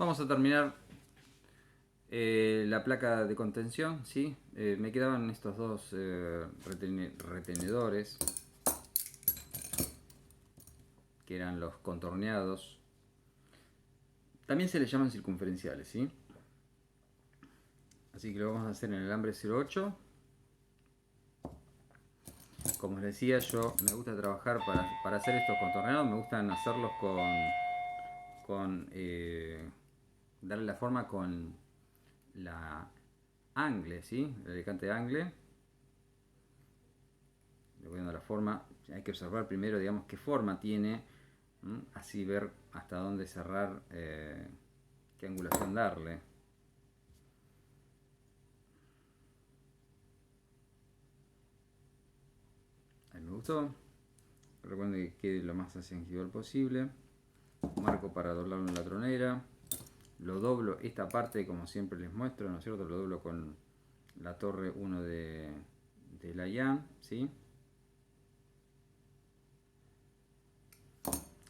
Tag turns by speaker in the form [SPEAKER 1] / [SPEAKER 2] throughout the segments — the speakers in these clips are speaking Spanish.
[SPEAKER 1] Vamos a terminar la placa de contención, ¿sí? Me quedaban estos dos retenedores, que eran los contorneados. También se les llaman circunferenciales, ¿sí? Así que lo vamos a hacer en el alambre 08. Como les decía, yo me gusta trabajar para hacer estos contorneados, me gustan hacerlos con darle la forma con la angle, ¿sí? El alicate angle. Le voy dando la forma. Hay que observar primero, digamos, qué forma tiene, así ver hasta dónde cerrar, qué angulación darle. Ahí me gustó. Recuerden que quede lo más ascensivo posible. Marco para doblarlo en la tronera. Lo doblo esta parte, como siempre les muestro, ¿no es cierto? Lo doblo con la torre 1 de la IAM, ¿sí?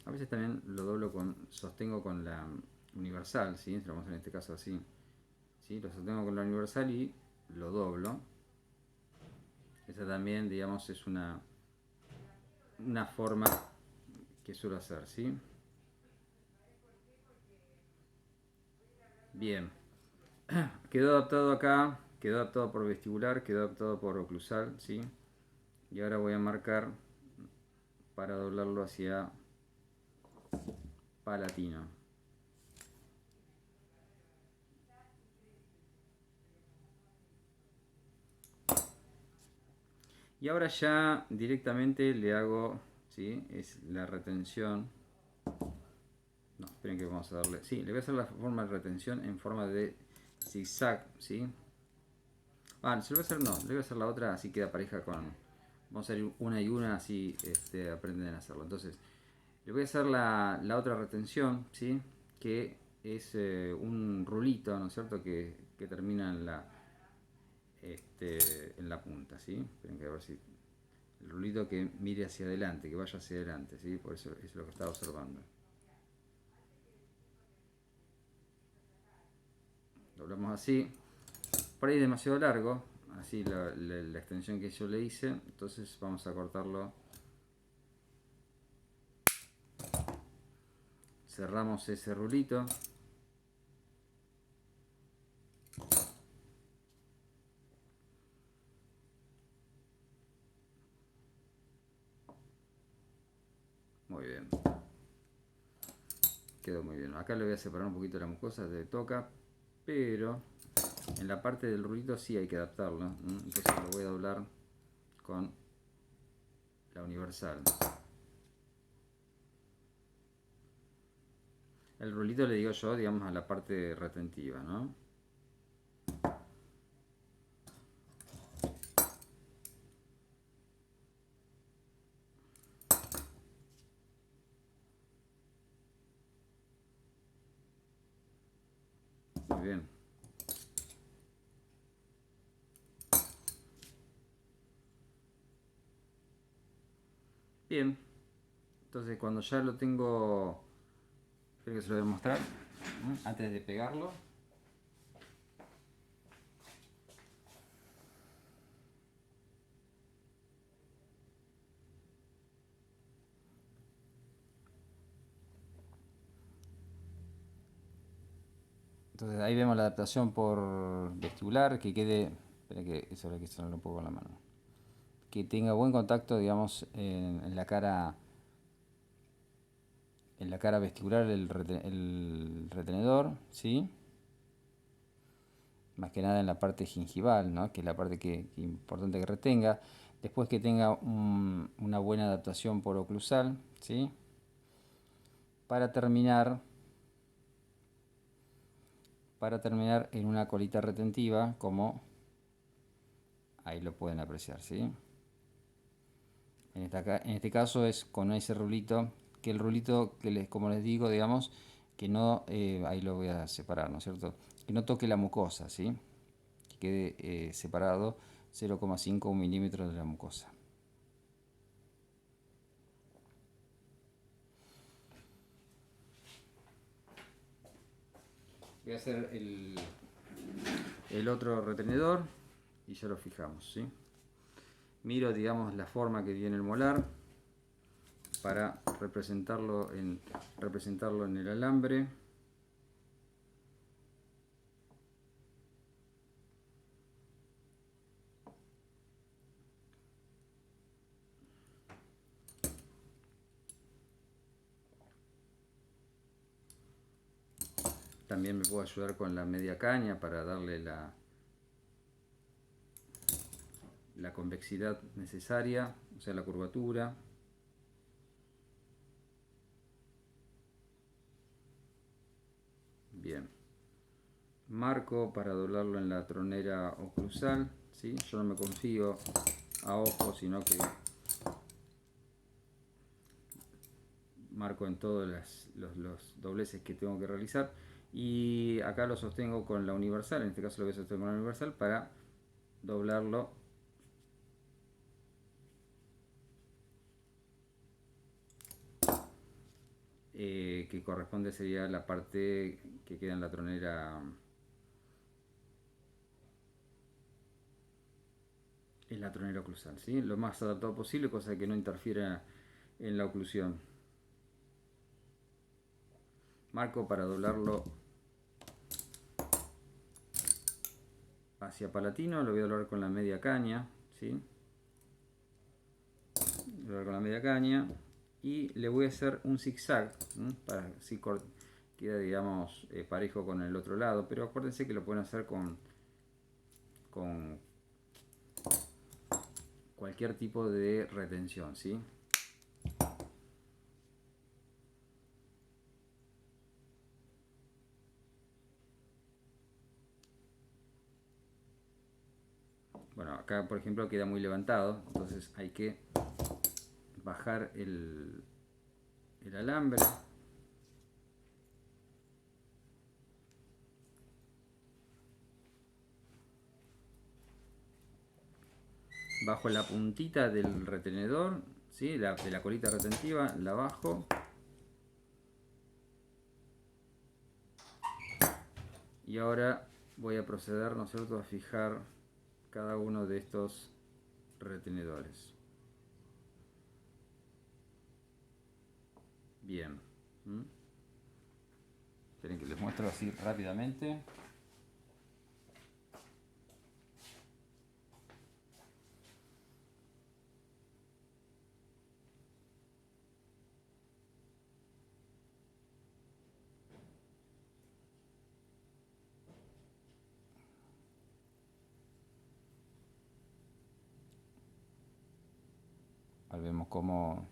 [SPEAKER 1] A veces también lo doblo sostengo con la universal, ¿sí? Lo vamos a hacer en este caso así, ¿sí? Lo sostengo con la universal y lo doblo. Esa también, digamos, es una forma que suelo hacer, ¿sí? Bien. Quedó adaptado acá, quedó adaptado por vestibular, quedó adaptado por oclusal, ¿sí? Y ahora voy a marcar para doblarlo hacia palatino. Y ahora ya directamente le hago, ¿sí? Es la retención. No, esperen que vamos a darle. Sí, le voy a hacer la forma de retención en forma de zigzag, ¿sí? Ah, se lo voy a hacer, no, le voy a hacer la otra, así queda pareja con. Vamos a ir una y una, así aprenden a hacerlo. Entonces, le voy a hacer la otra retención, ¿sí? Que es un rulito, ¿no es cierto? Que termina en la punta, ¿sí? Esperen que a ver si. El rulito que mire hacia adelante, que vaya hacia adelante, ¿sí? Por eso es lo que estaba observando. Doblamos así. Por ahí es demasiado largo, así la extensión que yo le hice, entonces vamos a cortarlo. Cerramos ese rulito. Muy bien. Quedó muy bien. Acá le voy a separar un poquito la mucosa, se toca, pero en la parte del rulito sí hay que adaptarlo. Entonces lo voy a doblar con la universal. El rulito le digo yo, digamos, a la parte retentiva, ¿no? Muy bien. Bien. Entonces cuando ya lo tengo, espero que se lo voy a mostrar, antes de pegarlo. Entonces ahí vemos la adaptación por vestibular, que quede, espera que eso hay que hacerlo un poco con la mano, que tenga buen contacto, digamos, en la cara vestibular el retenedor, ¿sí? Más que nada en la parte gingival, ¿no? Que es la parte que importante que retenga. Después que tenga una buena adaptación por oclusal, ¿sí? Para terminar en una colita retentiva, como ahí lo pueden apreciar, ¿sí? En este caso es con ese rulito, que el rulito, como les digo, digamos, que no, ahí lo voy a separar, ¿no es cierto? Que no toque la mucosa, ¿sí? Que quede separado 0,5 milímetros de la mucosa. Voy a hacer el otro retenedor y ya lo fijamos, ¿sí? Miro, digamos, la forma que tiene el molar para representarlo en el alambre. También me puedo ayudar con la media caña para darle la convexidad necesaria, o sea, la curvatura. Bien. Marco para doblarlo en la tronera oclusal, ¿sí? Yo no me confío a ojo, sino que marco en todos los dobleces que tengo que realizar. Y acá lo sostengo con la universal, en este caso lo voy a sostener con la universal para doblarlo que corresponde sería la parte que queda en la tronera oclusal, ¿sí? Lo más adaptado posible, cosa que no interfiera en la oclusión. Marco para doblarlo hacia palatino, lo voy a doblar con la media caña, ¿sí? Doblar con la media caña y le voy a hacer un zigzag, ¿sí? Para así queda, digamos, parejo con el otro lado, pero acuérdense que lo pueden hacer con cualquier tipo de retención, ¿sí? Bueno, acá por ejemplo queda muy levantado, entonces hay que bajar el alambre. Bajo la puntita del retenedor, ¿sí? De la colita retentiva, la bajo. Y ahora voy a proceder, ¿no es cierto?, a fijar cada uno de estos retenedores. Bien. Esperen que les muestro así rápidamente. Ahí vemos cómo.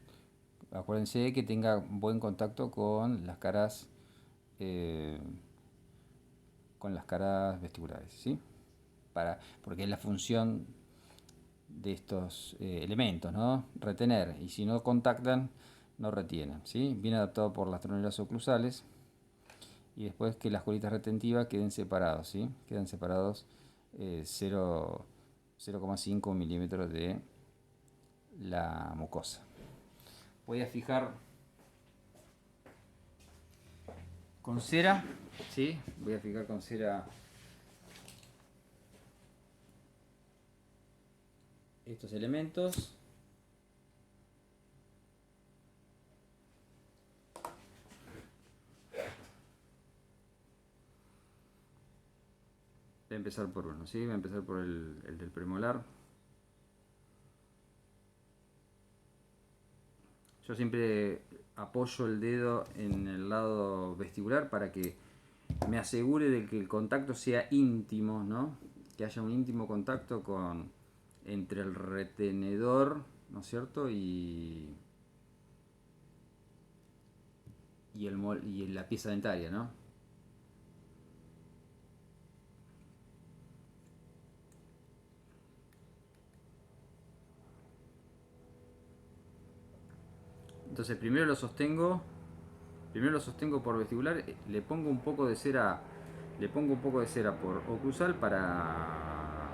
[SPEAKER 1] Acuérdense que tenga buen contacto con las caras vestibulares, ¿sí? Porque es la función de estos elementos, ¿no? Retener, y si no contactan, no retienen, ¿sí? Bien adaptado por las troneras oclusales. Y después que las colitas retentivas queden separados, ¿sí? Quedan separados 0,5 milímetros de la mucosa. Voy a fijar con cera, ¿sí? Voy a fijar con cera estos elementos. Voy a empezar por uno, ¿sí? Voy a empezar por el del premolar. Yo siempre apoyo el dedo en el lado vestibular para que me asegure de que el contacto sea íntimo, ¿no? Que haya un íntimo contacto entre el retenedor, ¿no es cierto? Y la pieza dentaria, ¿no? Entonces primero lo sostengo por vestibular, le pongo un poco de cera por oclusal para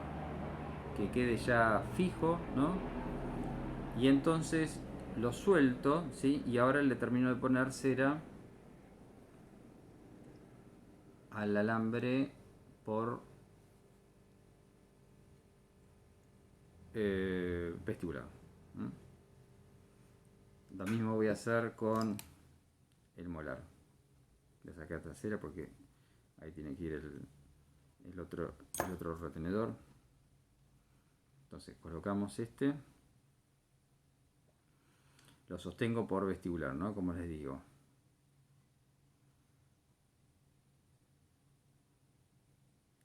[SPEAKER 1] que quede ya fijo, ¿no? Y entonces lo suelto, ¿sí? Y ahora le termino de poner cera al alambre por vestibular. Lo mismo voy a hacer con el molar. Le saqué la trasera porque ahí tiene que ir el otro retenedor. Entonces colocamos este. Lo sostengo por vestibular, ¿no? Como les digo.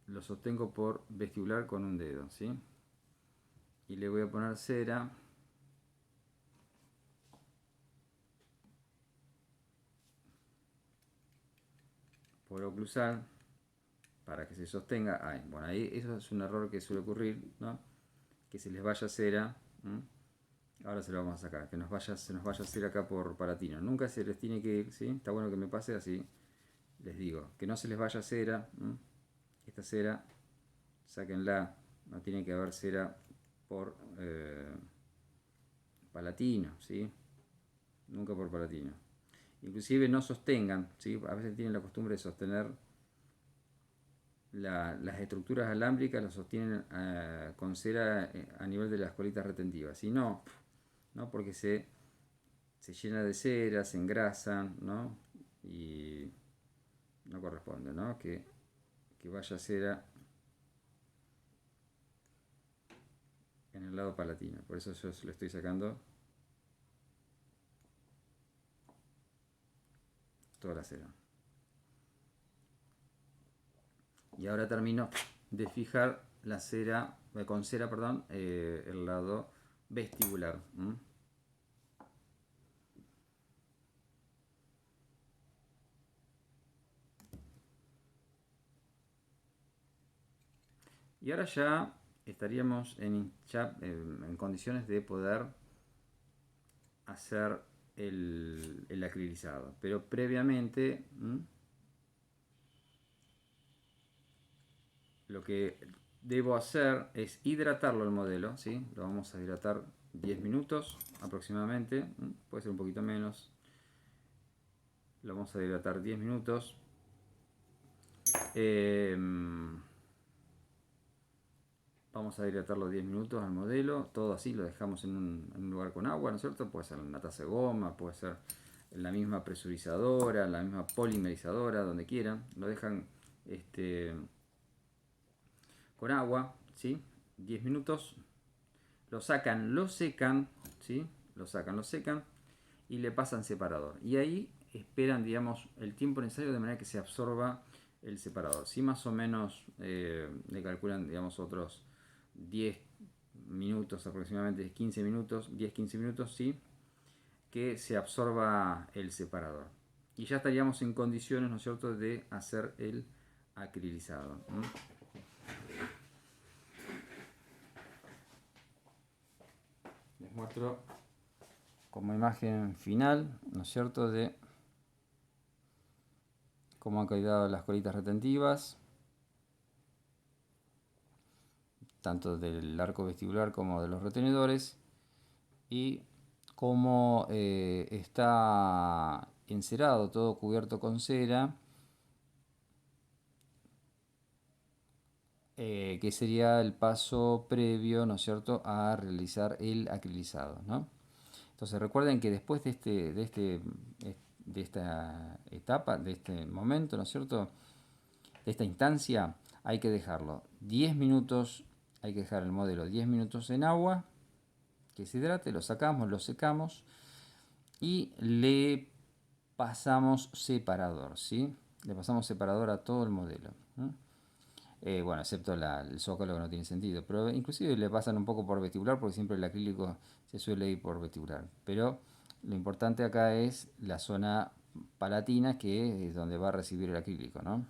[SPEAKER 1] Lo sostengo por vestibular con un dedo, ¿sí? Y le voy a poner cera. Por oclusal para que se sostenga. Bueno, ahí eso es un error que suele ocurrir, ¿no? Que se les vaya cera. Ahora se lo vamos a sacar, que se nos vaya cera acá por palatino. Nunca se les tiene que ir, ¿sí? Está bueno que me pase así. Les digo, que no se les vaya cera. Esta cera, sáquenla. No tiene que haber cera por palatino, ¿sí? Nunca por palatino. Inclusive no sostengan, ¿sí? A veces tienen la costumbre de sostener las estructuras alámbricas, las sostienen con cera a nivel de las colitas retentivas. Y no, porque se llena de cera, se engrasan, ¿no? Y no corresponde, ¿no? Que vaya cera en el lado palatino. Por eso yo le estoy sacando toda la cera. Y ahora termino de fijar la cera, con cera, perdón, el lado vestibular. Y ahora ya estaríamos en condiciones de poder hacer el acrilizado. Pero previamente lo que debo hacer es hidratarlo el modelo, ¿sí? Lo vamos a hidratar 10 minutos aproximadamente, puede ser un poquito menos. Lo vamos a hidratar 10 minutos. Vamos a hidratarlo 10 minutos al modelo, todo así, lo dejamos en un lugar con agua, ¿no es cierto? Puede ser en una taza de goma, puede ser en la misma presurizadora, en la misma polimerizadora, donde quieran. Lo dejan con agua, ¿sí? 10 minutos. Lo sacan, lo secan, ¿sí? Lo sacan, lo secan y le pasan separador. Y ahí esperan, digamos, el tiempo necesario de manera que se absorba el separador. Si más o menos le calculan, digamos, otros 10 minutos aproximadamente, 15 minutos, 10-15 minutos, sí, que se absorba el separador. Y ya estaríamos en condiciones, ¿no es cierto?, de hacer el acrilizado. Les muestro como imagen final, ¿no es cierto?, de cómo han quedado las colitas retentivas, tanto del arco vestibular como de los retenedores, y cómo está encerado, todo cubierto con cera, que sería el paso previo, ¿no es cierto?, a realizar el acrilizado, ¿no? Entonces recuerden que después de esta etapa, de este momento, ¿no es cierto?, de esta instancia, hay que dejarlo 10 minutos, hay que dejar el modelo 10 minutos en agua, que se hidrate, lo sacamos, lo secamos y le pasamos separador, ¿sí? Le pasamos separador a todo el modelo. Bueno, excepto el zócalo, que no tiene sentido, pero inclusive le pasan un poco por vestibular porque siempre el acrílico se suele ir por vestibular. Pero lo importante acá es la zona palatina, que es donde va a recibir el acrílico, ¿no?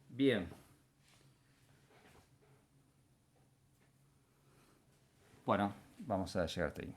[SPEAKER 1] Bien. Bueno, vamos a llegar hasta ahí.